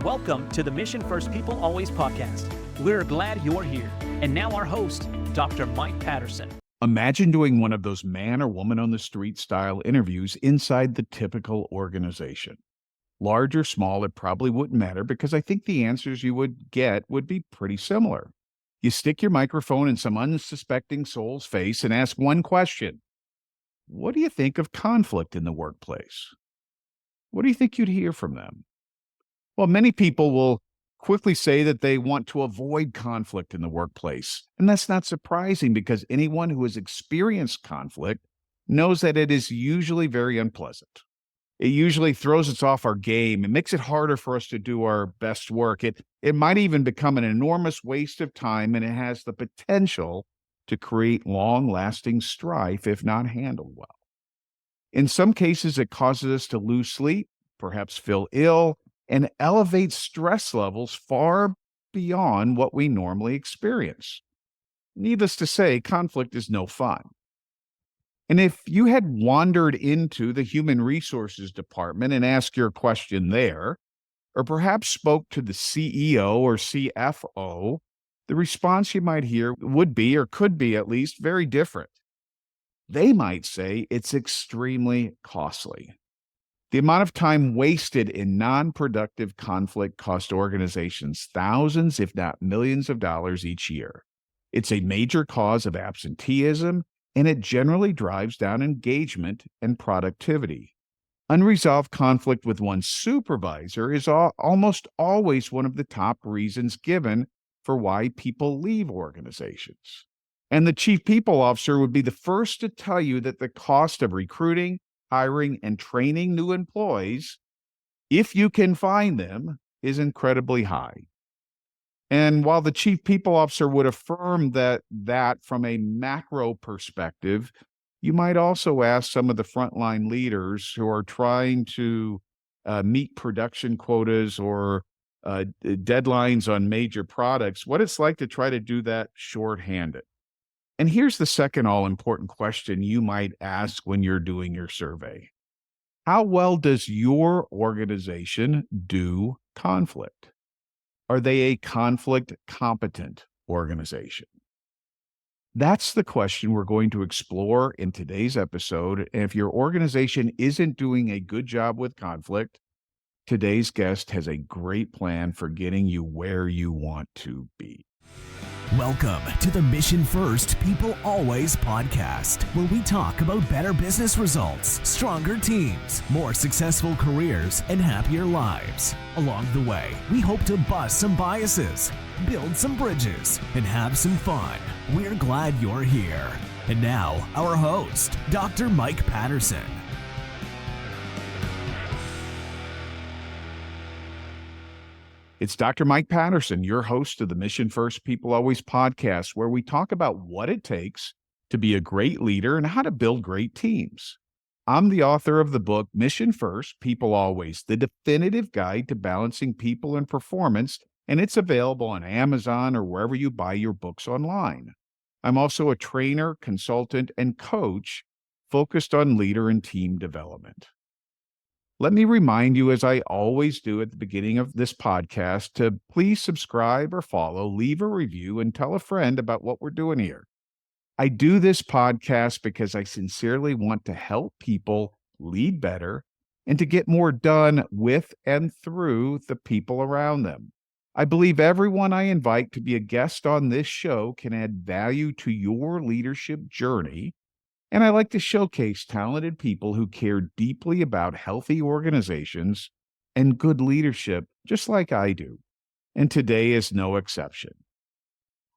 Welcome to the Mission First People Always podcast. We're glad you're here. And now our host, Dr. Mike Patterson. Imagine doing one of those man or woman on the street style interviews inside the typical organization. Large or small, it probably wouldn't matter because I think the answers you would get would be pretty similar. You stick your microphone in some unsuspecting soul's face and ask one question. What do you think of conflict in the workplace? What do you think you'd hear from them? Well, many people will quickly say that they want to avoid conflict in the workplace. And that's not surprising because anyone who has experienced conflict knows that it is usually very unpleasant. It usually throws us off our game. It makes it harder for us to do our best work. It might even become an enormous waste of time, and it has the potential to create long-lasting strife if not handled well. In some cases, it causes us to lose sleep, perhaps feel ill, and elevate stress levels far beyond what we normally experience. Needless to say, conflict is no fun. And if you had wandered into the human resources department and asked your question there, or perhaps spoke to the CEO or CFO, the response you might hear would be, or could be at least, very different. They might say it's extremely costly. The amount of time wasted in non-productive conflict costs organizations thousands, if not millions of dollars each year. It's a major cause of absenteeism, and it generally drives down engagement and productivity. Unresolved conflict with one's supervisor is almost always one of the top reasons given for why people leave organizations. And the chief people officer would be the first to tell you that the cost of recruiting, hiring, and training new employees, if you can find them, is incredibly high. And while the chief people officer would affirm that from a macro perspective, you might also ask some of the frontline leaders who are trying to meet production quotas or deadlines on major products what it's like to try to do that shorthanded. And here's the second all-important question you might ask when you're doing your survey. How well does your organization do conflict? Are they a conflict-competent organization? That's the question we're going to explore in today's episode. And if your organization isn't doing a good job with conflict, today's guest has a great plan for getting you where you want to be. Welcome to the Mission First People Always podcast, where we talk about better business results, stronger teams, more successful careers, and happier lives. Along the way, we hope to bust some biases, build some bridges, and have some fun. We're glad you're here. And now, our host, Dr. Mike Patterson. It's Dr. Mike Patterson, your host of the Mission First People Always podcast, where we talk about what it takes to be a great leader and how to build great teams. I'm the author of the book, Mission First, People Always, the definitive guide to balancing people and performance, and it's available on Amazon or wherever you buy your books online. I'm also a trainer, consultant, and coach focused on leader and team development. Let me remind you, as I always do at the beginning of this podcast, to please subscribe or follow, leave a review, and tell a friend about what we're doing here. I do this podcast because I sincerely want to help people lead better and to get more done with and through the people around them. I believe everyone I invite to be a guest on this show can add value to your leadership journey. And I like to showcase talented people who care deeply about healthy organizations and good leadership, just like I do. And today is no exception.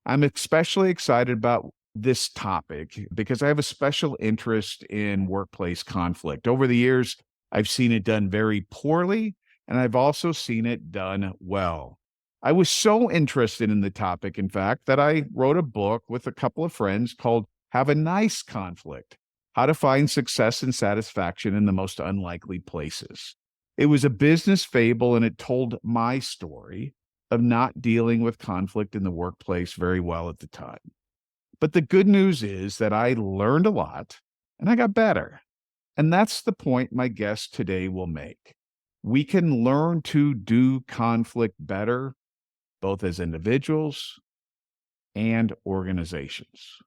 I'm especially excited about this topic because I have a special interest in workplace conflict. Over the years, I've seen it done very poorly, and I've also seen it done well. I was so interested in the topic, in fact, that I wrote a book with a couple of friends called Have a Nice Conflict: How to Find Success and Satisfaction in the Most Unlikely Places. It was a business fable, and it told my story of not dealing with conflict in the workplace very well at the time. But the good news is that I learned a lot and I got better. And that's the point my guest today will make. we can learn to do conflict better, both as individuals and organizations.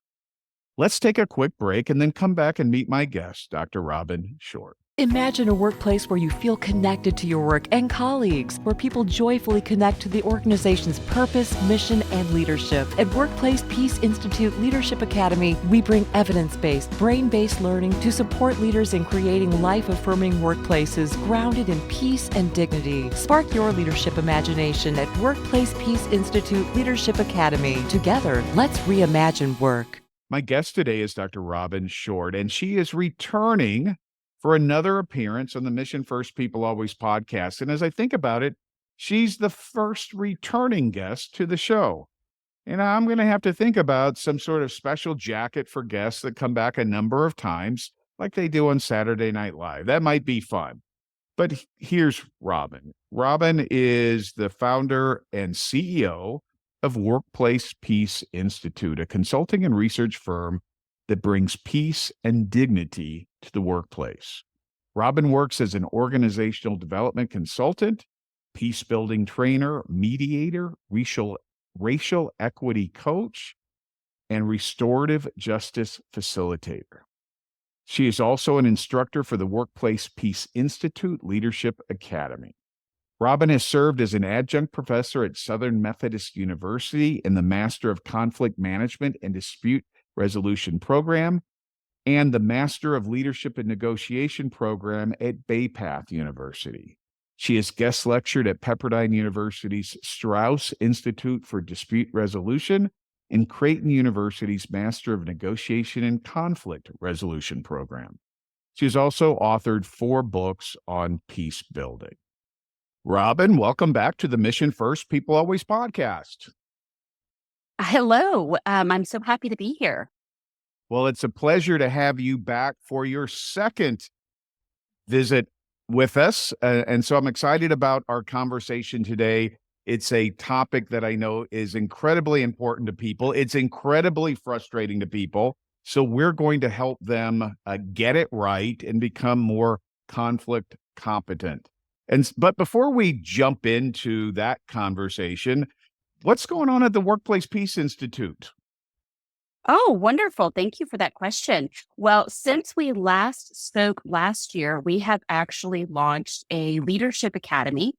Let's take a quick break and then come back and meet my guest, Dr. Robyn Short. Imagine a workplace where you feel connected to your work and colleagues, where people joyfully connect to the organization's purpose, mission, and leadership. At Workplace Peace Institute Leadership Academy, we bring evidence-based, brain-based learning to support leaders in creating life-affirming workplaces grounded in peace and dignity. Spark your leadership imagination at Workplace Peace Institute Leadership Academy. Together, let's reimagine work. My guest today is Dr. Robyn Short, and she is returning for another appearance on the Mission First People Always podcast. And as I think about it, she's the first returning guest to the show. And I'm going to have to think about some sort of special jacket for guests that come back a number of times, like they do on Saturday Night Live. That might be fun. But here's Robyn. Robyn is the founder and CEO of Workplace Peace Institute, a consulting and research firm that brings peace and dignity to the workplace. Robyn works as an organizational development consultant, peace-building trainer, mediator, racial equity coach, and restorative justice facilitator. She is also an instructor for the Workplace Peace Institute Leadership Academy. Robyn has served as an adjunct professor at Southern Methodist University in the Master of Conflict Management and Dispute Resolution program and the Master of Leadership and Negotiation program at Bay Path University. She has guest lectured at Pepperdine University's Strauss Institute for Dispute Resolution and Creighton University's Master of Negotiation and Conflict Resolution program. She has also authored 4 books on peace building. Robyn, welcome back to the Mission First People Always podcast. Hello. I'm so happy to be here. Well, it's a pleasure to have you back for your second visit with us. And so I'm excited about our conversation today. It's a topic that I know is incredibly important to people. It's incredibly frustrating to people. So we're going to help them get it right and become more conflict competent. But before we jump into that conversation, what's going on at the Workplace Peace Institute? Oh, wonderful. Thank you for that question. Well, since we last spoke last year, we have actually launched a leadership academy.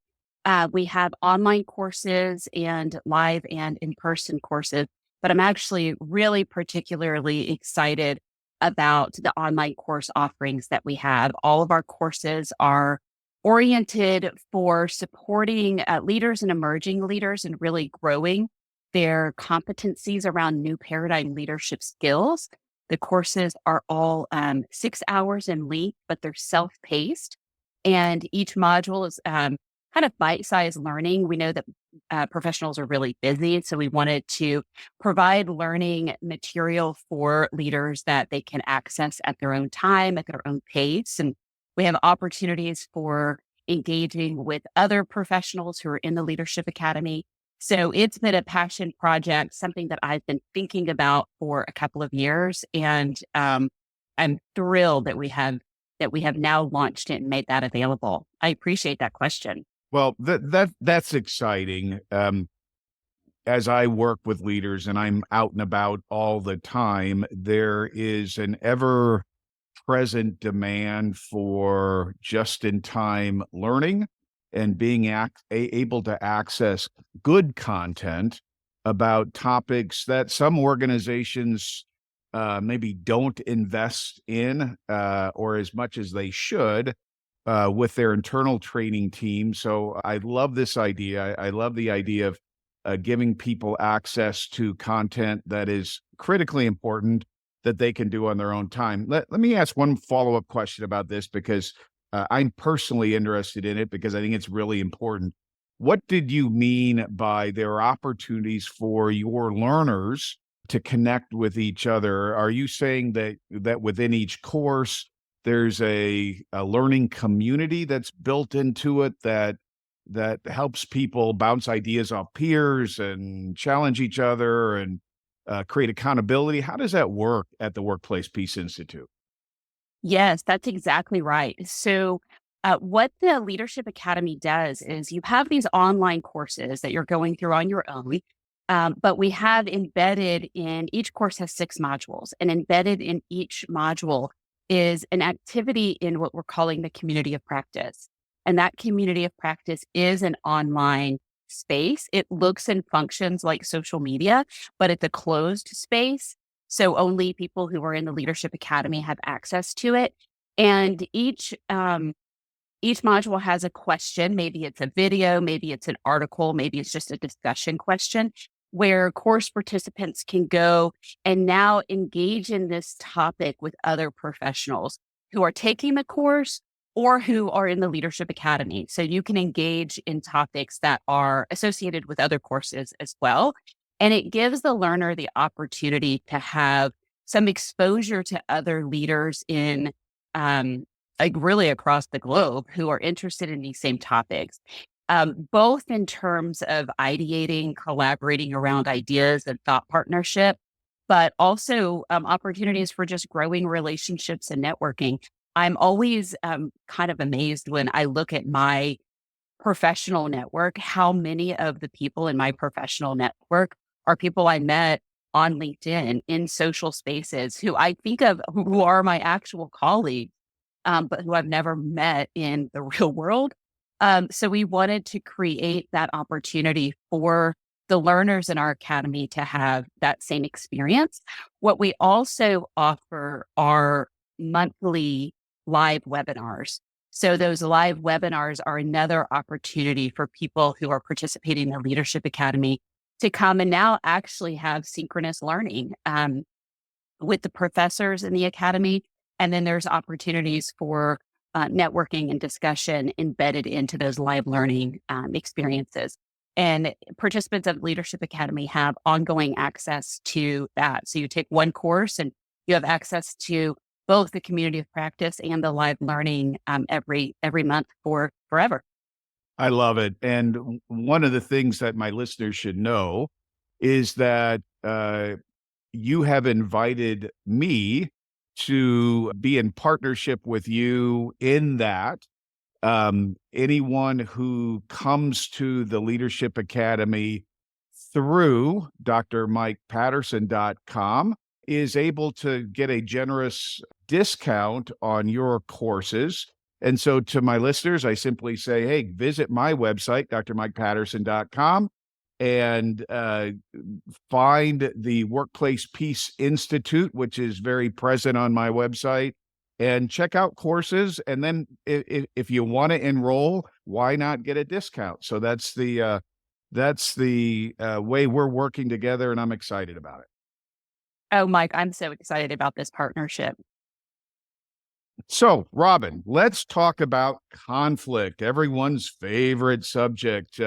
We have online courses and live and in-person courses, but I'm actually really particularly excited about the online course offerings that we have. All of our courses are oriented for supporting leaders and emerging leaders and really growing their competencies around new paradigm leadership skills. The courses are all 6 hours in length, but they're self-paced. And each module is kind of bite-sized learning. We know that professionals are really busy, so we wanted to provide learning material for leaders that they can access at their own time, at their own pace. And we have opportunities for engaging with other professionals who are in the Leadership Academy. So it's been a passion project, something that I've been thinking about for a couple of years. And I'm thrilled that we have now launched it and made that available. I appreciate that question. Well, that's exciting. As I work with leaders and I'm out and about all the time, there is an ever-present demand for just-in-time learning and being able to access good content about topics that some organizations maybe don't invest in or as much as they should with their internal training team. So I love this idea. I love the idea of giving people access to content that is critically important that they can do on their own time. Let me ask one follow-up question about this because I'm personally interested in it because I think it's really important. What did you mean by there are opportunities for your learners to connect with each other? Are you saying that within each course, there's a learning community that's built into it that helps people bounce ideas off peers and challenge each other and create accountability? How does that work at the Workplace Peace Institute? Yes, that's exactly right. So What the Leadership Academy does is you have these online courses that you're going through on your own. But we have embedded in each course has 6 modules, and embedded in each module is an activity in what we're calling the community of practice. And that community of practice is an online space. It looks and functions like social media, but it's a closed space. So only people who are in the Leadership Academy have access to it. And each module has a question. Maybe it's a video, maybe it's an article, maybe it's just a discussion question where course participants can go and now engage in this topic with other professionals who are taking the course or who are in the Leadership Academy. So you can engage in topics that are associated with other courses as well. And it gives the learner the opportunity to have some exposure to other leaders in like really across the globe who are interested in these same topics, both in terms of ideating, collaborating around ideas and thought partnership, but also opportunities for just growing relationships and networking. I'm always kind of amazed when I look at my professional network, how many of the people in my professional network are people I met on LinkedIn in social spaces who I think of who are my actual colleagues, but who I've never met in the real world. So we wanted to create that opportunity for the learners in our academy to have that same experience. What we also offer are monthly live webinars. So those live webinars are another opportunity for people who are participating in the Leadership Academy to come and now actually have synchronous learning with the professors in the academy. And then there's opportunities for networking and discussion embedded into those live learning experiences. And participants of Leadership Academy have ongoing access to that. So you take one course and you have access to both the community of practice and the live learning every month for forever. I love it. And one of the things that my listeners should know is that you have invited me to be in partnership with you in that. Anyone who comes to the Leadership Academy through drmikepatterson.com is able to get a generous discount on your courses. And so to my listeners, I simply say, hey, visit my website, drmikepatterson.com, and find the Workplace Peace Institute, which is very present on my website, and check out courses. And then if you want to enroll, why not get a discount? So that's the way we're working together, and I'm excited about it. Oh, Mike, I'm so excited about this partnership. So, Robyn, let's talk about conflict, everyone's favorite subject.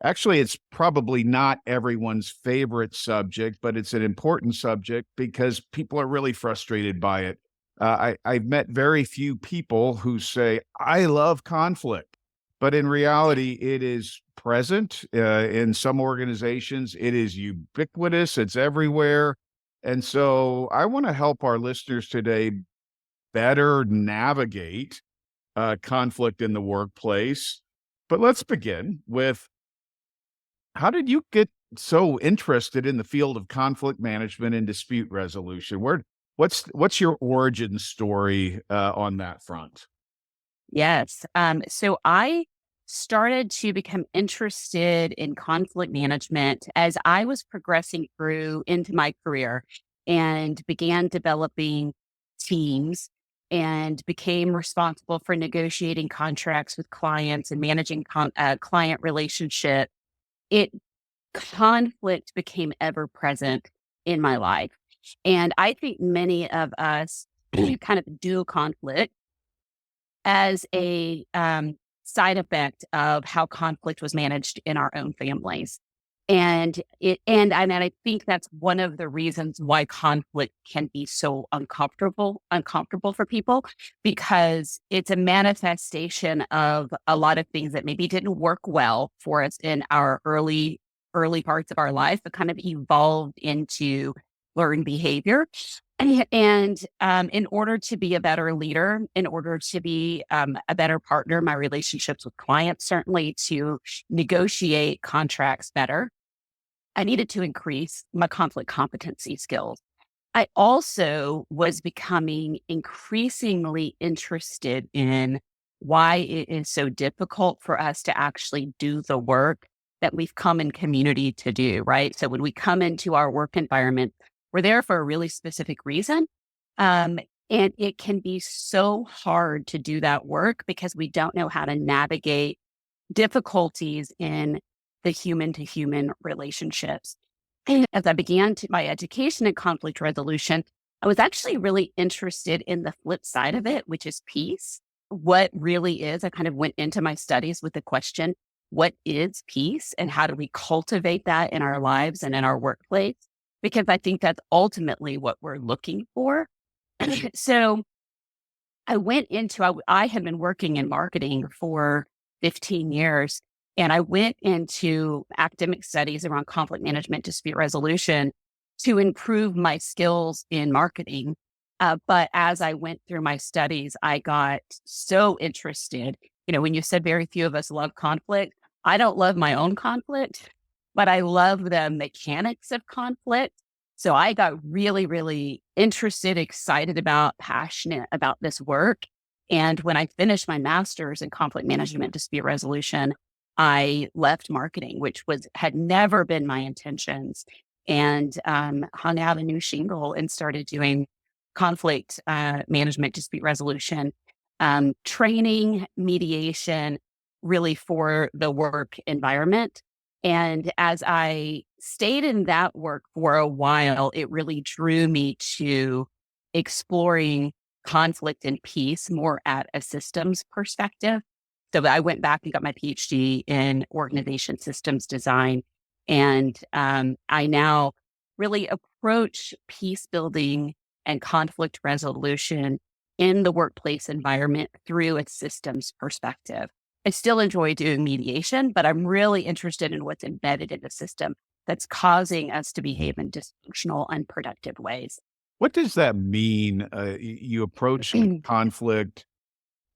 Actually, it's probably not everyone's favorite subject, but it's an important subject because people are really frustrated by it. I've met very few people who say, I love conflict, but in reality, it is present in some organizations. It is ubiquitous. It's everywhere. And so I want to help our listeners today better navigate conflict in the workplace. But let's begin with, how did you get so interested in the field of conflict management and dispute resolution? What's your origin story on that front? Yes. So I started to become interested in conflict management as I was progressing through into my career and began developing teams and became responsible for negotiating contracts with clients and managing client relationship. Conflict became ever present in my life. And I think many of us kind of do conflict as a side effect of how conflict was managed in our own families. And I think that's one of the reasons why conflict can be so uncomfortable for people, because it's a manifestation of a lot of things that maybe didn't work well for us in our early parts of our life, but kind of evolved into learned behavior. And in order to be a better leader, in order to be a better partner, my relationships with clients, certainly to negotiate contracts better, I needed to increase my conflict competency skills. I also was becoming increasingly interested in why it is so difficult for us to actually do the work that we've come in community to do, right? So when we come into our work environment, we're there for a really specific reason. Um, and it can be so hard to do that work because we don't know how to navigate difficulties in the human to human relationships. And as I began my education in conflict resolution, I was actually really interested in the flip side of it, which is peace. What really is, I kind of went into my studies with the question, what is peace and how do we cultivate that in our lives and in our workplace? Because I think that's ultimately what we're looking for. So I went into, I had been working in marketing for 15 years, and I went into academic studies around conflict management, dispute resolution to improve my skills in marketing. But as I went through my studies, I got so interested. When you said very few of us love conflict, I don't love my own conflict, but I love the mechanics of conflict. So I got really, really interested, excited about, passionate about this work. And when I finished my master's in conflict management, dispute resolution, I left marketing, which had never been my intentions, and hung out a new shingle and started doing conflict management, dispute resolution, training, mediation, really for the work environment. And as I stayed in that work for a while, it really drew me to exploring conflict and peace more at a systems perspective. So I went back and got my PhD in organization systems design. And I now really approach peace building and conflict resolution in the workplace environment through a systems perspective. I still enjoy doing mediation, but I'm really interested in what's embedded in the system that's causing us to behave in dysfunctional, unproductive ways. What does that mean? You approach conflict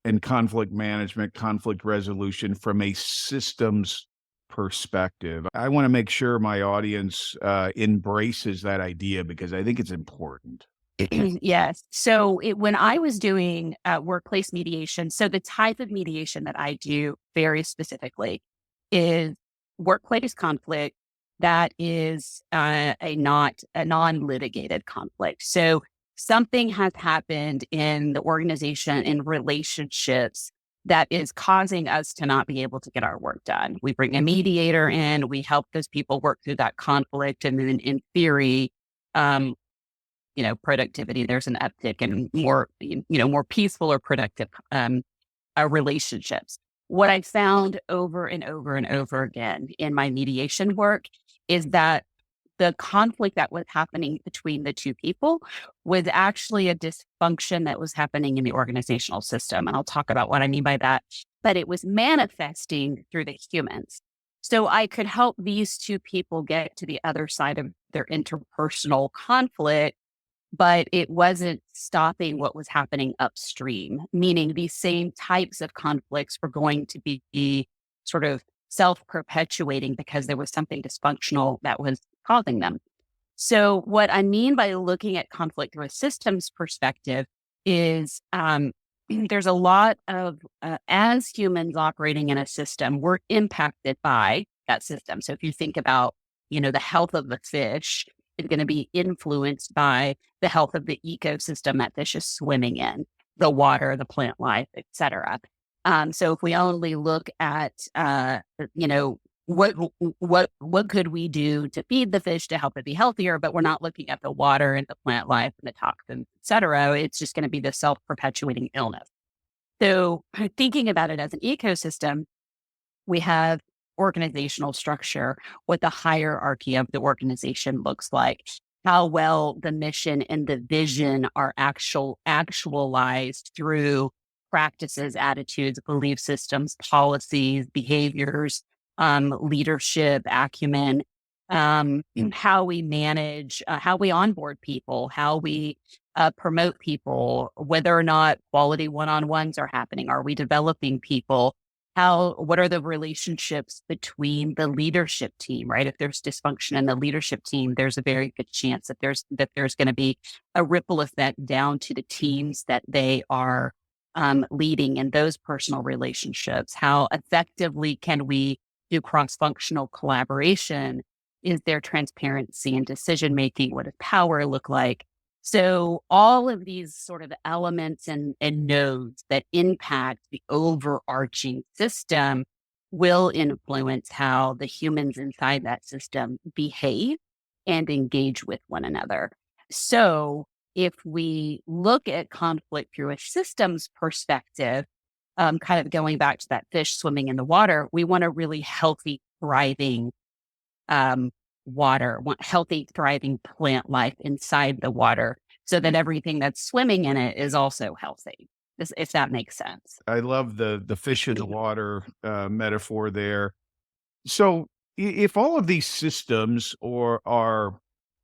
and conflict management, conflict resolution from a systems perspective. I want to make sure my audience embraces that idea because I think it's important. Yes. So when I was doing workplace mediation, so the type of mediation that I do very specifically is workplace conflict that is a non-litigated conflict. So something has happened in the organization, in relationships, that is causing us to not be able to get our work done. We bring a mediator in, we help those people work through that conflict, and then in theory, productivity, there's an uptick in more peaceful or productive relationships. What I found over and over and over again in my mediation work is that the conflict that was happening between the two people was actually a dysfunction that was happening in the organizational system. And I'll talk about what I mean by that. But it was manifesting through the humans. So I could help these two people get to the other side of their interpersonal conflict, but it wasn't stopping what was happening upstream, meaning these same types of conflicts were going to be sort of self-perpetuating because there was something dysfunctional that was causing them. So what I mean by looking at conflict through a systems perspective is there's a lot of, as humans operating in a system, we're impacted by that system. So if you think about, the health of the fish, is going to be influenced by the health of the ecosystem that fish is swimming in, the water, the plant life, et cetera. So if we only look at, what could we do to feed the fish to help it be healthier, but we're not looking at the water and the plant life and the toxins, et cetera, it's just going to be the self-perpetuating illness. So thinking about it as an ecosystem, we have organizational structure, what the hierarchy of the organization looks like, how well the mission and the vision are actualized through practices, attitudes, belief systems, policies, behaviors, leadership, acumen. how we manage, how we onboard people, how we promote people, whether or not quality one-on-ones are happening. Are we developing people? What are the relationships between the leadership team, right? If there's dysfunction in the leadership team, there's a very good chance that there's going to be a ripple effect down to the teams that they are leading in those personal relationships. How effectively can we do cross-functional collaboration? Is there transparency in decision making? What does power look like? So all of these sort of elements and nodes that impact the overarching system will influence how the humans inside that system behave and engage with one another. So if we look at conflict through a systems perspective, kind of going back to that fish swimming in the water, we want a really healthy, thriving want healthy, thriving plant life inside the water so that everything that's swimming in it is also healthy, if that makes sense. I love the fish in the water metaphor there. So if all of these systems are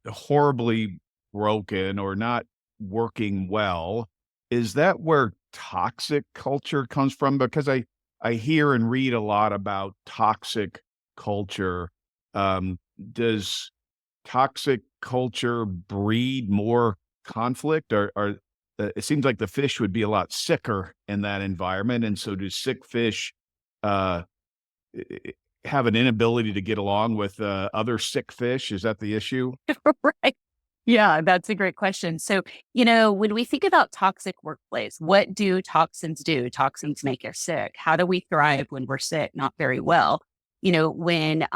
horribly broken or not working well, is that where toxic culture comes from? Because I hear and read a lot about toxic culture. Does toxic culture breed more conflict, or it seems like the fish would be a lot sicker in that environment, and so do sick fish uh, have an inability to get along with other sick fish? Is that the issue? Right. Yeah, that's a great question. So, when we think about toxic workplace, what do toxins do? Toxins make us sick. How do we thrive when we're sick? Not very well. When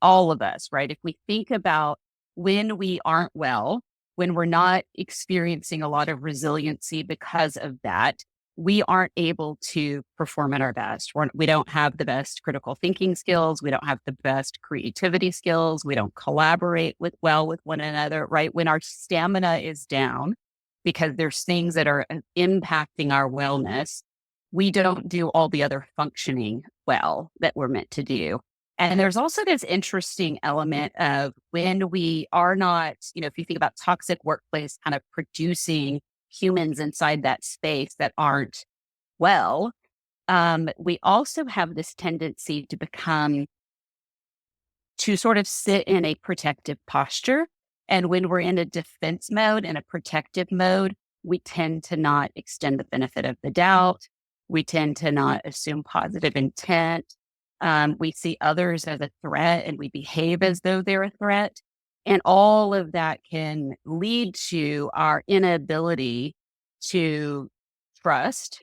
all of us, right? If we think about when we aren't well, when we're not experiencing a lot of resiliency because of that, we aren't able to perform at our best. We don't have the best critical thinking skills. We don't have the best creativity skills. We don't collaborate well with one another, right? When our stamina is down because there's things that are impacting our wellness, we don't do all the other functioning well that we're meant to do. And there's also this interesting element of when we are not, if you think about toxic workplace kind of producing humans inside that space that aren't well, we also have this tendency to sort of sit in a protective posture. And when we're in a defense mode and a protective mode, we tend to not extend the benefit of the doubt. We tend to not assume positive intent. We see others as a threat and we behave as though they're a threat. And all of that can lead to our inability to trust,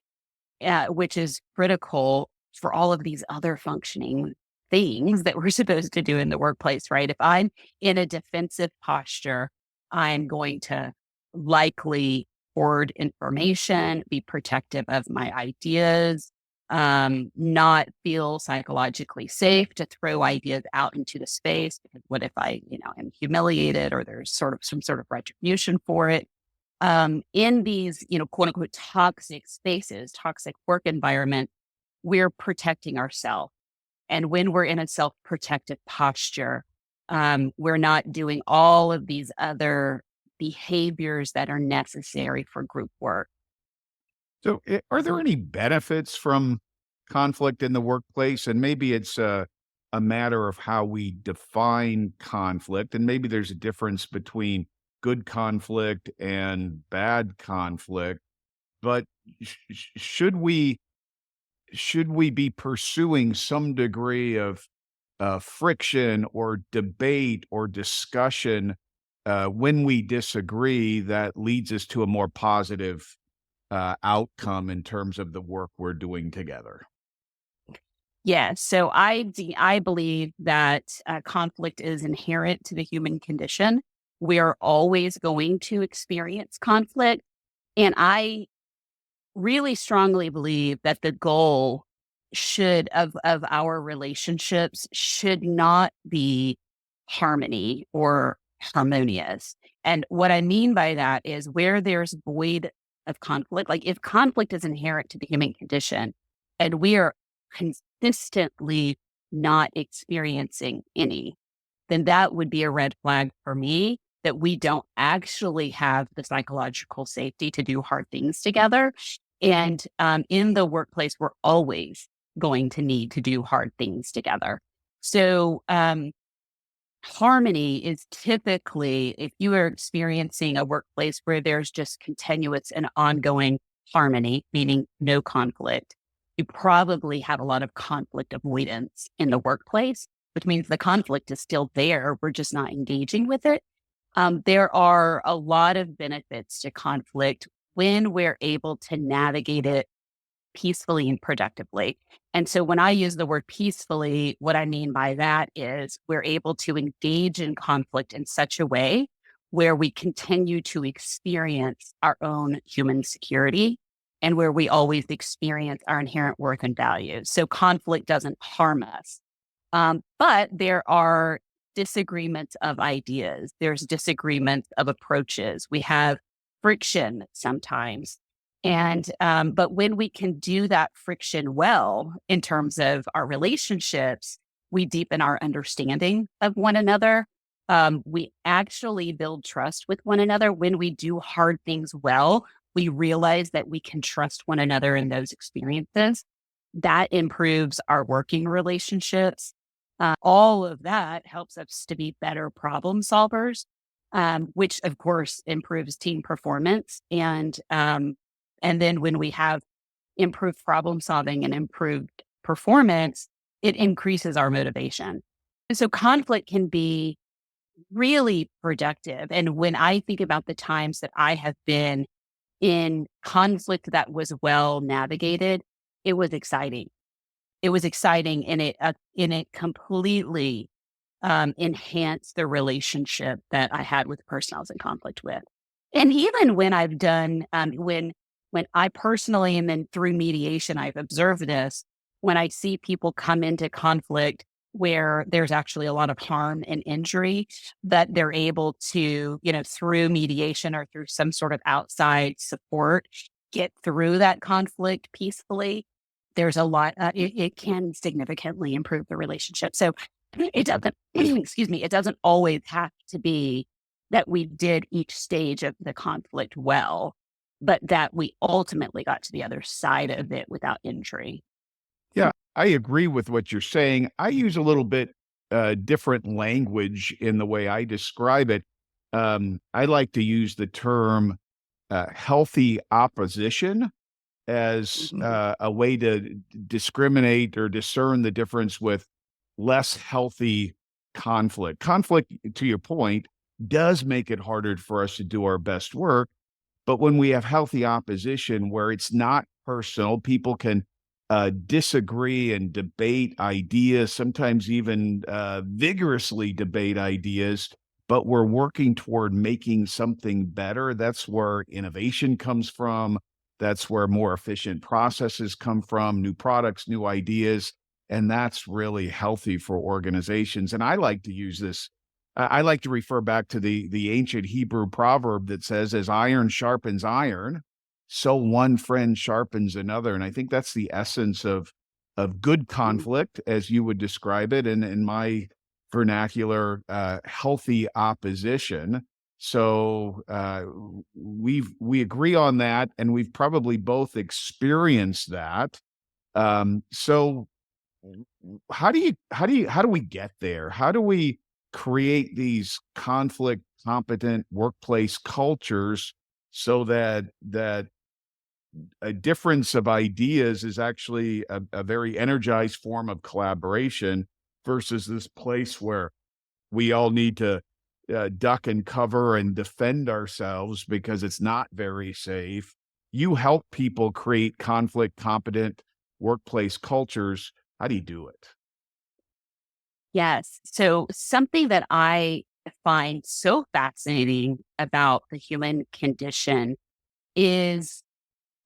which is critical for all of these other functioning things that we're supposed to do in the workplace, right? If I'm in a defensive posture, I'm going to likely hoard information, be protective of my ideas, not feel psychologically safe to throw ideas out into the space. Because what if I, am humiliated or there's sort of some sort of retribution for it? In these, quote unquote, toxic spaces, toxic work environment, we're protecting ourselves. And when we're in a self-protective posture, we're not doing all of these other behaviors that are necessary for group work. So, are there any benefits from conflict in the workplace? And maybe it's a matter of how we define conflict, and maybe there's a difference between good conflict and bad conflict. But should we be pursuing some degree of friction or debate or discussion when we disagree that leads us to a more positive outcome in terms of the work we're doing together? Yeah, so I believe that conflict is inherent to the human condition. We are always going to experience conflict, and I really strongly believe that the goal of our relationships should not be harmony or harmonious. And what I mean by that is where there's void of conflict, like if conflict is inherent to the human condition and we are consistently not experiencing any, then that would be a red flag for me that we don't actually have the psychological safety to do hard things together. And in the workplace, we're always going to need to do hard things together. So harmony is typically, if you are experiencing a workplace where there's just continuous and ongoing harmony, meaning no conflict, you probably have a lot of conflict avoidance in the workplace, which means the conflict is still there. We're just not engaging with it. There are a lot of benefits to conflict when we're able to navigate it peacefully and productively. And so when I use the word peacefully, what I mean by that is we're able to engage in conflict in such a way where we continue to experience our own human security and where we always experience our inherent worth and value. So conflict doesn't harm us. But there are disagreements of ideas. There's disagreements of approaches. We have friction sometimes. And, but when we can do that friction well in terms of our relationships, we deepen our understanding of one another. We actually build trust with one another. When we do hard things well, we realize that we can trust one another in those experiences. That improves our working relationships. All of that helps us to be better problem solvers, which of course improves team performance. And then when we have improved problem solving and improved performance, it increases our motivation. And so conflict can be really productive. And when I think about the times that I have been in conflict that was well navigated, it was exciting. It was exciting, and it completely enhanced the relationship that I had with the person I was in conflict with. And even when I've done, when I personally, and then through mediation, I've observed this, when I see people come into conflict where there's actually a lot of harm and injury, that they're able to, through mediation or through some sort of outside support, get through that conflict peacefully. There's a lot, it can significantly improve the relationship. So it doesn't, excuse me, it doesn't always have to be that we did each stage of the conflict well, but that we ultimately got to the other side of it without injury. Yeah, I agree with what you're saying. I use a little bit different language in the way I describe it. I like to use the term healthy opposition as a way to discriminate or discern the difference with less healthy conflict. Conflict, to your point, does make it harder for us to do our best work. But when we have healthy opposition where it's not personal, people can disagree and debate ideas, sometimes even vigorously debate ideas, but we're working toward making something better. That's where innovation comes from. That's where more efficient processes come from, new products, new ideas. And that's really healthy for organizations. And I like to use this. I like to refer back to the ancient Hebrew proverb that says, as iron sharpens iron, so one friend sharpens another. And I think that's the essence of good conflict, as you would describe it, and in my vernacular, healthy opposition. So we agree on that, and we've probably both experienced that. So how do we get there? How do we create these conflict competent workplace cultures so that a difference of ideas is actually a very energized form of collaboration versus this place where we all need to duck and cover and defend ourselves because it's not very safe? You help people create conflict competent workplace cultures. How do you do it? Yes. So something that I find so fascinating about the human condition is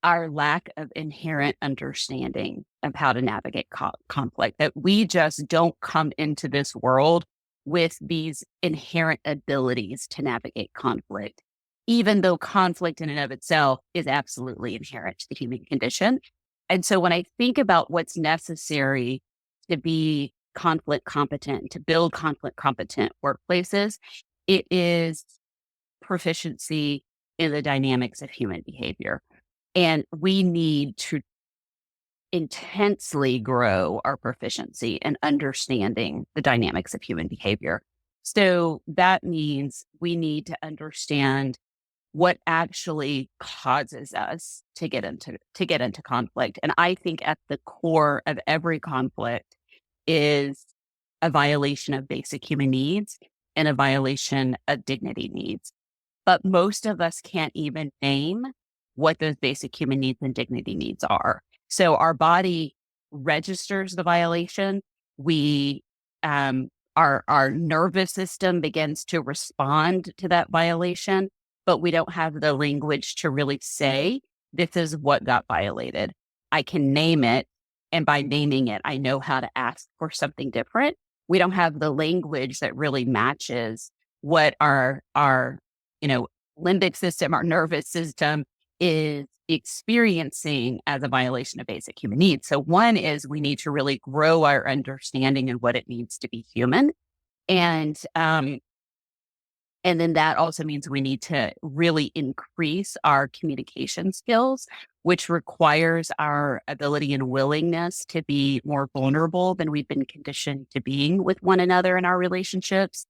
our lack of inherent understanding of how to navigate conflict, that we just don't come into this world with these inherent abilities to navigate conflict, even though conflict in and of itself is absolutely inherent to the human condition. And so when I think about what's necessary to be conflict competent, to build conflict competent workplaces, it is proficiency in the dynamics of human behavior. And we need to intensely grow our proficiency in understanding the dynamics of human behavior. So that means we need to understand what actually causes us to get into conflict. And I think at the core of every conflict is a violation of basic human needs and a violation of dignity needs. But most of us can't even name what those basic human needs and dignity needs are. So our body registers the violation. We, our nervous system begins to respond to that violation, but we don't have the language to really say, this is what got violated. I can name it. And by naming it, I know how to ask for something different. We don't have the language that really matches what our limbic system, our nervous system is experiencing as a violation of basic human needs. So one is we need to really grow our understanding of what it means to be human. And then that also means we need to really increase our communication skills, which requires our ability and willingness to be more vulnerable than we've been conditioned to being with one another in our relationships.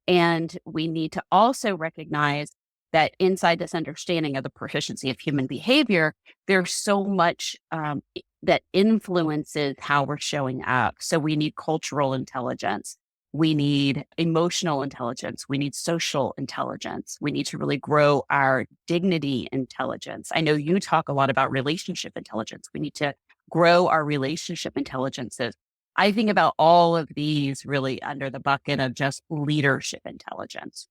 And we need to also recognize that inside this understanding of the proficiency of human behavior, there's so much that influences how we're showing up. So we need cultural intelligence. We need emotional intelligence. We need social intelligence. We need to really grow our dignity intelligence. I know you talk a lot about relationship intelligence. We need to grow our relationship intelligences. I think about all of these really under the bucket of just leadership intelligence.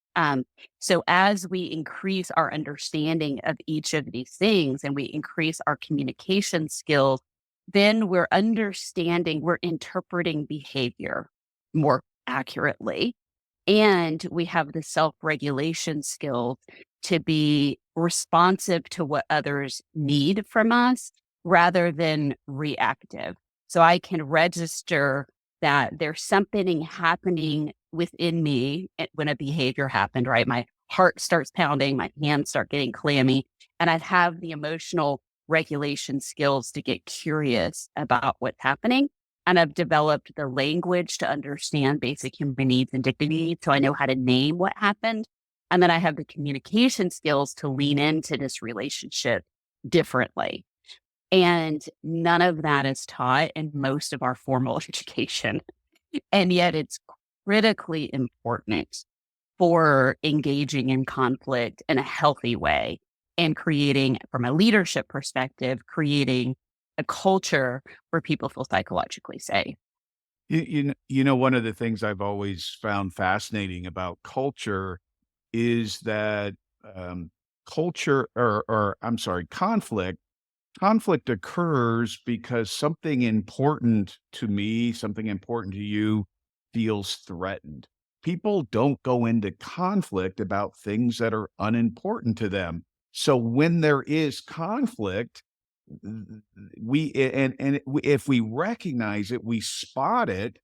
So as we increase our understanding of each of these things and we increase our communication skills, then we're interpreting behavior more accurately. And we have the self-regulation skills to be responsive to what others need from us rather than reactive. So I can register that there's something happening within me when a behavior happened, right? My heart starts pounding, my hands start getting clammy, and I have the emotional regulation skills to get curious about what's happening. And I've developed the language to understand basic human needs and dignity. So I know how to name what happened. And then I have the communication skills to lean into this relationship differently. And none of that is taught in most of our formal education. And yet it's critically important for engaging in conflict in a healthy way and creating, from a leadership perspective, creating a culture where people feel psychologically safe. One of the things I've always found fascinating about culture is that conflict occurs because something important to me, something important to you feels threatened. People don't go into conflict about things that are unimportant to them. So when there is conflict, if we recognize it, we spot it,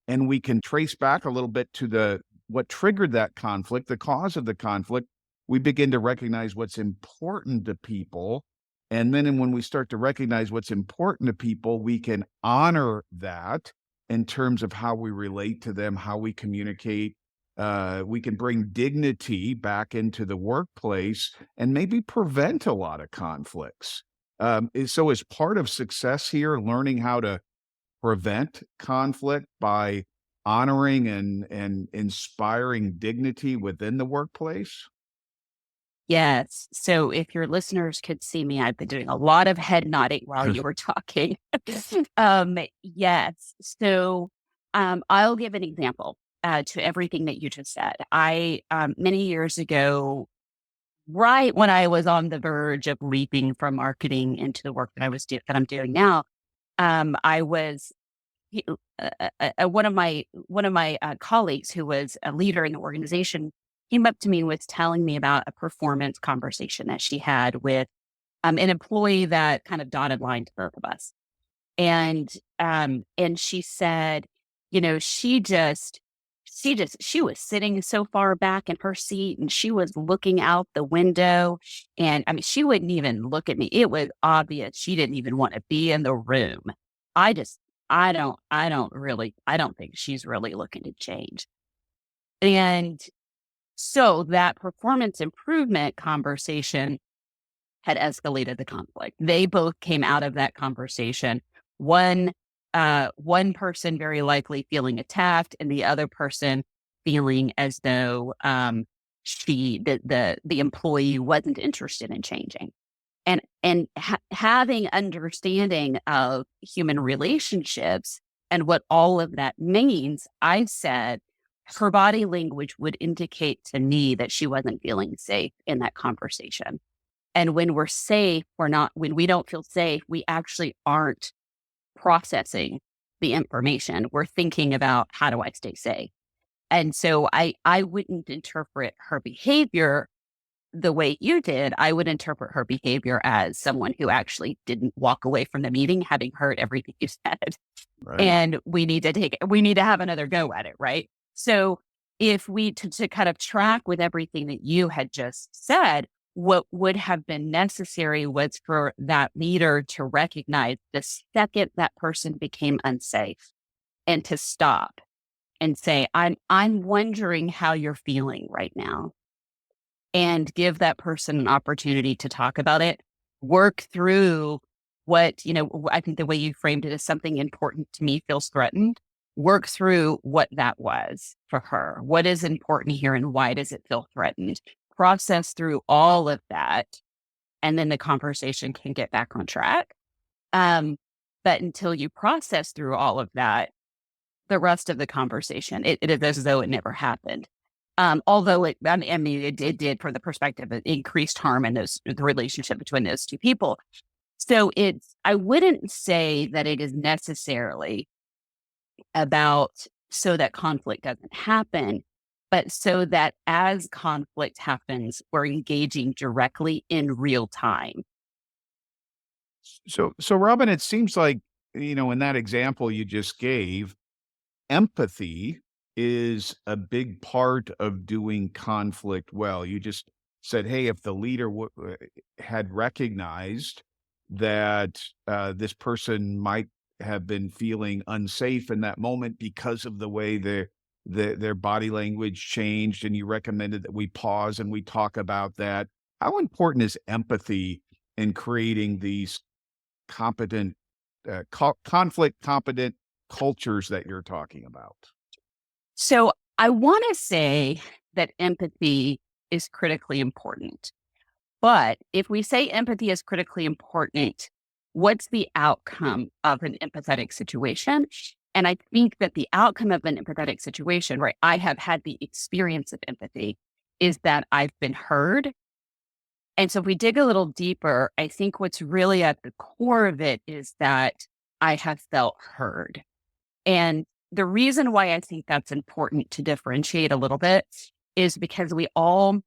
and we can trace back a little bit to what triggered that conflict, the cause of the conflict. We begin to recognize what's important to people. And then when we start to recognize what's important to people, we can honor that in terms of how we relate to them, how we communicate. We can bring dignity back into the workplace and maybe prevent a lot of conflicts. So is part of success here learning how to prevent conflict by honoring and inspiring dignity within the workplace? Yes. So if your listeners could see me, I've been doing a lot of head nodding while you were talking. Yes. So I'll give an example to everything that you just said. Many years ago, right when I was on the verge of leaping from marketing into the work that I'm doing now, I was one of my colleagues who was a leader in the organization came up to me and was telling me about a performance conversation that she had with an employee that kind of dotted line to both of us. And she said, she was sitting so far back in her seat and she was looking out the window. And I mean, she wouldn't even look at me. It was obvious she didn't even want to be in the room. I just, I don't think she's really looking to change. And so that performance improvement conversation had escalated the conflict. They both came out of that conversation. One person very likely feeling attacked, and the other person feeling as though the employee wasn't interested in changing. And having understanding of human relationships and what all of that means, I said her body language would indicate to me that she wasn't feeling safe in that conversation. And when we're safe, when we don't feel safe, we actually aren't processing the information. We're thinking about, how do I stay safe? And so I wouldn't interpret her behavior the way you did. I would interpret her behavior as someone who actually didn't walk away from the meeting having heard everything you said. Right. And we need to have another go at it, right? So if to kind of track with everything that you had just said, what would have been necessary was for that leader to recognize the second that person became unsafe and to stop and say, I'm wondering how you're feeling right now, and give that person an opportunity to talk about it, work through what, I think the way you framed it is something important to me feels threatened. Work through what that was for her. What is important here and why does it feel threatened? Process through all of that, and then the conversation can get back on track. But until you process through all of that, the rest of the conversation, it is as though it never happened. Although it did, from the perspective of increased harm in the relationship between those two people. So I wouldn't say that it is necessarily about so that conflict doesn't happen, but so that as conflict happens, we're engaging directly in real time. So, Robyn, it seems like, in that example you just gave, empathy is a big part of doing conflict well. You just said, hey, if the leader had recognized that this person might have been feeling unsafe in that moment because of the way their body language changed, and you recommended that we pause and we talk about that. How important is empathy in creating these competent, conflict competent cultures that you're talking about? So I want to say that empathy is critically important. But if we say empathy is critically important, what's the outcome of an empathetic situation? And I think that the outcome of an empathetic situation, right, I have had the experience of empathy, is that I've been heard. And so if we dig a little deeper, I think what's really at the core of it is that I have felt heard. And the reason why I think that's important to differentiate a little bit is because we all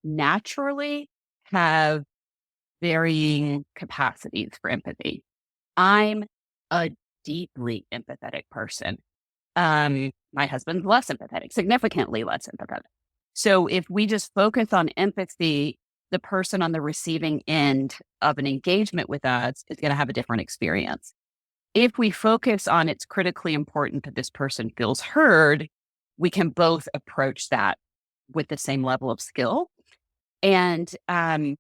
naturally have varying capacities for empathy. I'm a deeply empathetic person. My husband's less empathetic, significantly less empathetic. So if we just focus on empathy, the person on the receiving end of an engagement with us is going to have a different experience. If we focus on it's critically important that this person feels heard, we can both approach that with the same level of skill. And the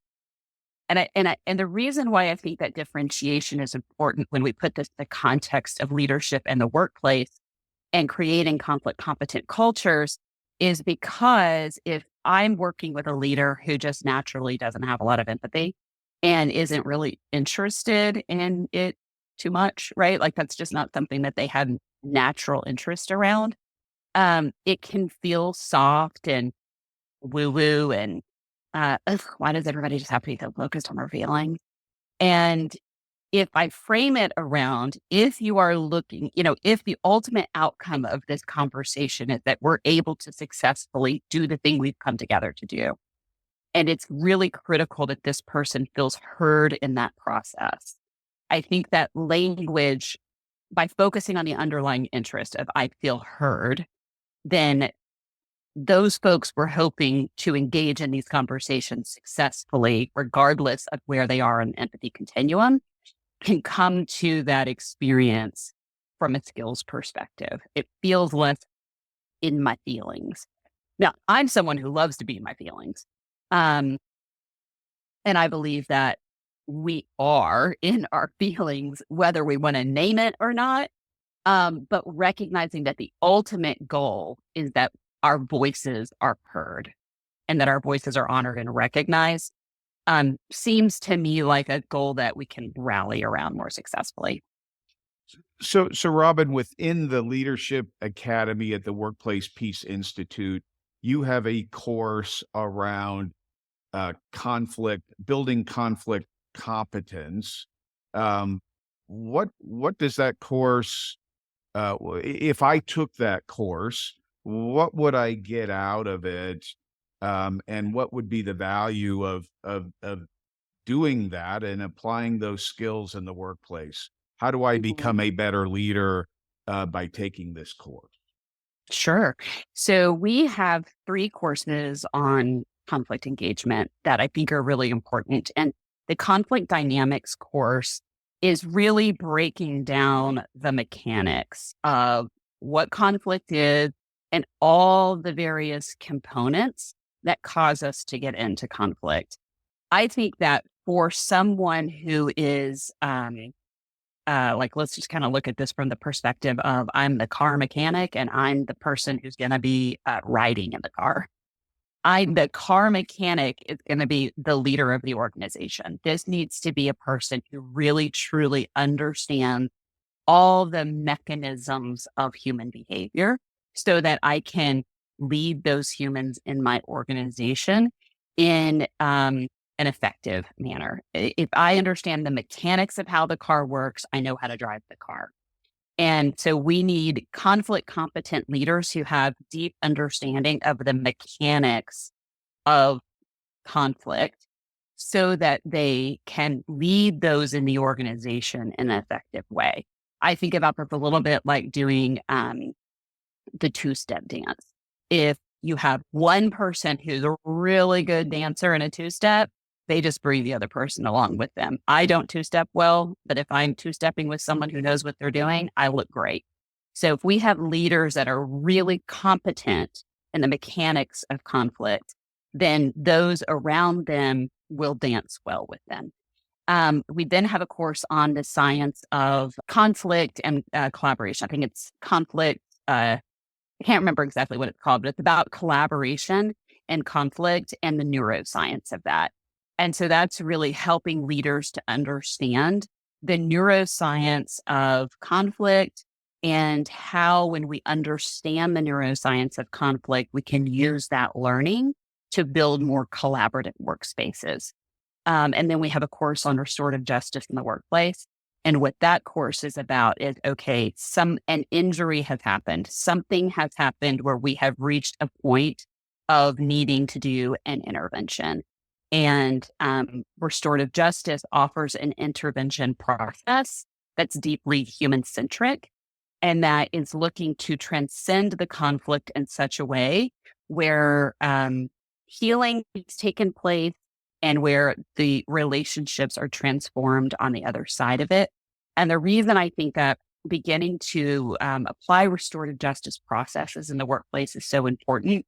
reason why I think that differentiation is important when we put this in the context of leadership and the workplace and creating conflict competent cultures is because if I'm working with a leader who just naturally doesn't have a lot of empathy and isn't really interested in it too much, right? Like that's just not something that they had natural interest around. It can feel soft and woo-woo and why does everybody just have to be so focused on their feelings? And if I frame it around, if you are looking, if the ultimate outcome of this conversation is that we're able to successfully do the thing we've come together to do, and it's really critical that this person feels heard in that process, I think that language by focusing on the underlying interest of I feel heard, then those folks were hoping to engage in these conversations successfully, regardless of where they are in the empathy continuum, can come to that experience from a skills perspective. It feels less in my feelings. Now, I'm someone who loves to be in my feelings. And I believe that we are in our feelings, whether we want to name it or not. But recognizing that the ultimate goal is that our voices are heard and that our voices are honored and recognized, seems to me like a goal that we can rally around more successfully. So, Robyn, within the Leadership Academy at the Workplace Peace Institute, you have a course around building conflict competence. What does that course? If I took that course, what would I get out of it? And what would be the value of doing that and applying those skills in the workplace? How do I become a better leader by taking this course? Sure. So we have 3 courses on conflict engagement that I think are really important. And the conflict dynamics course is really breaking down the mechanics of what conflict is and all the various components that cause us to get into conflict. I think that for someone who is, let's just kind of look at this from the perspective of I'm the car mechanic and I'm the person who's going to be riding in the car. The car mechanic is going to be the leader of the organization. This needs to be a person who really, truly understands all the mechanisms of human behavior so that I can lead those humans in my organization in an effective manner. If I understand the mechanics of how the car works, I know how to drive the car. And so we need conflict competent leaders who have deep understanding of the mechanics of conflict so that they can lead those in the organization in an effective way. I think about this a little bit like doing the two-step dance. If you have one person who's a really good dancer in a two-step, they just bring the other person along with them. I don't two-step well, but if I'm two-stepping with someone who knows what they're doing, I look great. So if we have leaders that are really competent in the mechanics of conflict, then those around them will dance well with them. We then have a course on the science of conflict and collaboration. I think it's conflict. I can't remember exactly what it's called, but it's about collaboration and conflict and the neuroscience of that. And so that's really helping leaders to understand the neuroscience of conflict and how, when we understand the neuroscience of conflict, we can use that learning to build more collaborative workspaces. And then we have a course on restorative justice in the workplace. And what that course is about is, okay, an injury has happened. Something has happened where we have reached a point of needing to do an intervention. And restorative justice offers an intervention process that's deeply human-centric and that is looking to transcend the conflict in such a way where healing has taken place and where the relationships are transformed on the other side of it. And the reason I think that beginning to apply restorative justice processes in the workplace is so important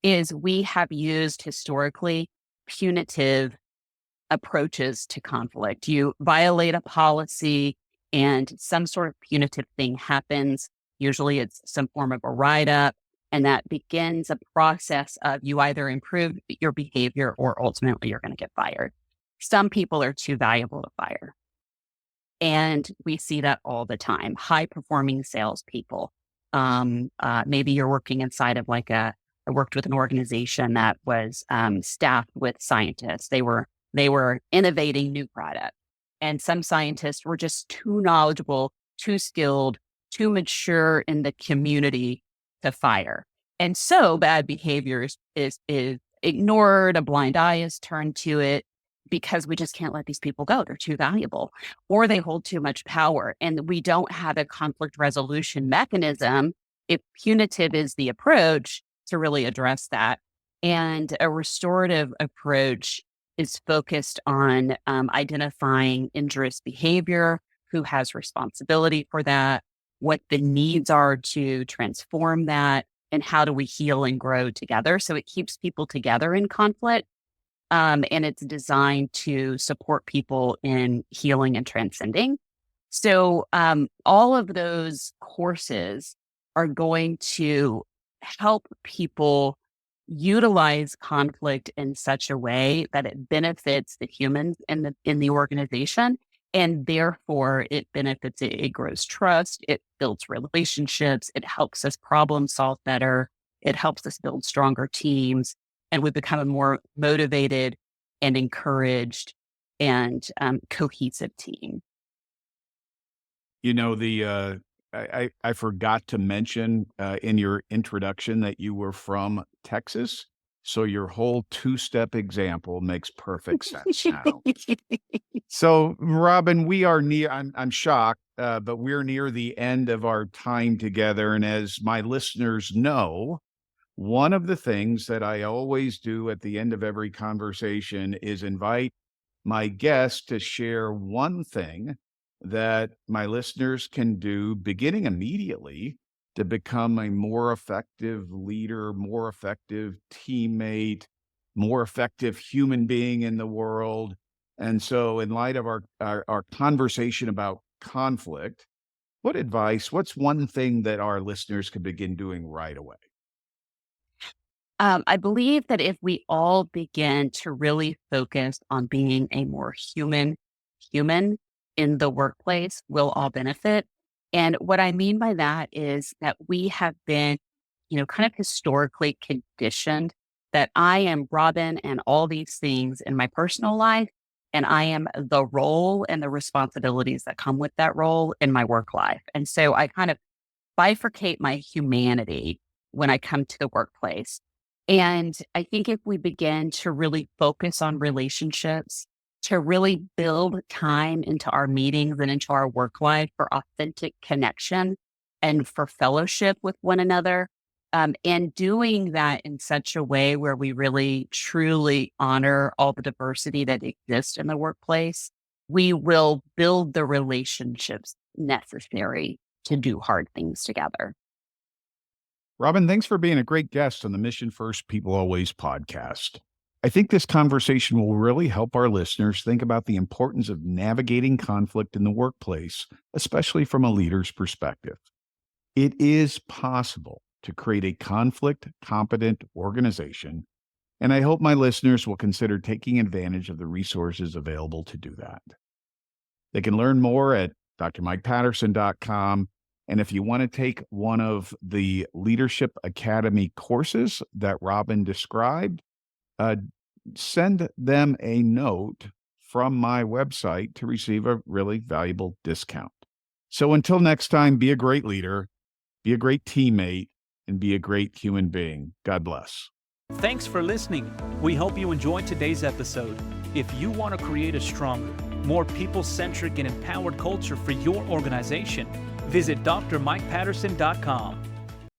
is we have used historically punitive approaches to conflict. You violate a policy and some sort of punitive thing happens. Usually it's some form of a write-up, and that begins a process of you either improve your behavior or ultimately you're going to get fired. Some people are too valuable to fire. And we see that all the time. High-performing salespeople. Maybe you're working inside of I worked with an organization that was staffed with scientists. They were innovating new products. And some scientists were just too knowledgeable, too skilled, too mature in the community to fire. And so bad behavior is ignored, a blind eye is turned to it. because we just can't let these people go. They're too valuable, or they hold too much power. And we don't have a conflict resolution mechanism, if punitive is the approach, to really address that. And a restorative approach is focused on identifying injurious behavior, who has responsibility for that, what the needs are to transform that, and how do we heal and grow together. So it keeps people together in conflict. And it's designed to support people in healing and transcending. So all of those courses are going to help people utilize conflict in such a way that it benefits the humans in the organization, and therefore it benefits it grows trust, it builds relationships, it helps us problem solve better, it helps us build stronger teams, and we become a more motivated and encouraged and cohesive team. You know, I forgot to mention in your introduction that you were from Texas. So your whole two-step example makes perfect sense now. So, Robyn, we are near, I'm shocked, but we're near the end of our time together. And as my listeners know, one of the things that I always do at the end of every conversation is invite my guests to share one thing that my listeners can do beginning immediately to become a more effective leader, more effective teammate, more effective human being in the world. And so in light of our conversation about conflict, what's one thing that our listeners could begin doing right away? I believe that if we all begin to really focus on being a more human in the workplace, we'll all benefit. And what I mean by that is that we have been, kind of historically conditioned that I am Robyn and all these things in my personal life, and I am the role and the responsibilities that come with that role in my work life. And so I kind of bifurcate my humanity when I come to the workplace. And I think if we begin to really focus on relationships, to really build time into our meetings and into our work life for authentic connection and for fellowship with one another, and doing that in such a way where we really truly honor all the diversity that exists in the workplace, we will build the relationships necessary to do hard things together. Robyn, thanks for being a great guest on the Mission First People Always podcast. I think this conversation will really help our listeners think about the importance of navigating conflict in the workplace, especially from a leader's perspective. It is possible to create a conflict-competent organization, and I hope my listeners will consider taking advantage of the resources available to do that. They can learn more at drmikepatterson.com. And if you want to take one of the Leadership Academy courses that Robyn described, send them a note from my website to receive a really valuable discount. So until next time, be a great leader, be a great teammate, and be a great human being. God bless. Thanks for listening. We hope you enjoyed today's episode. If you want to create a stronger, more people-centric and empowered culture for your organization, visit drmikepatterson.com.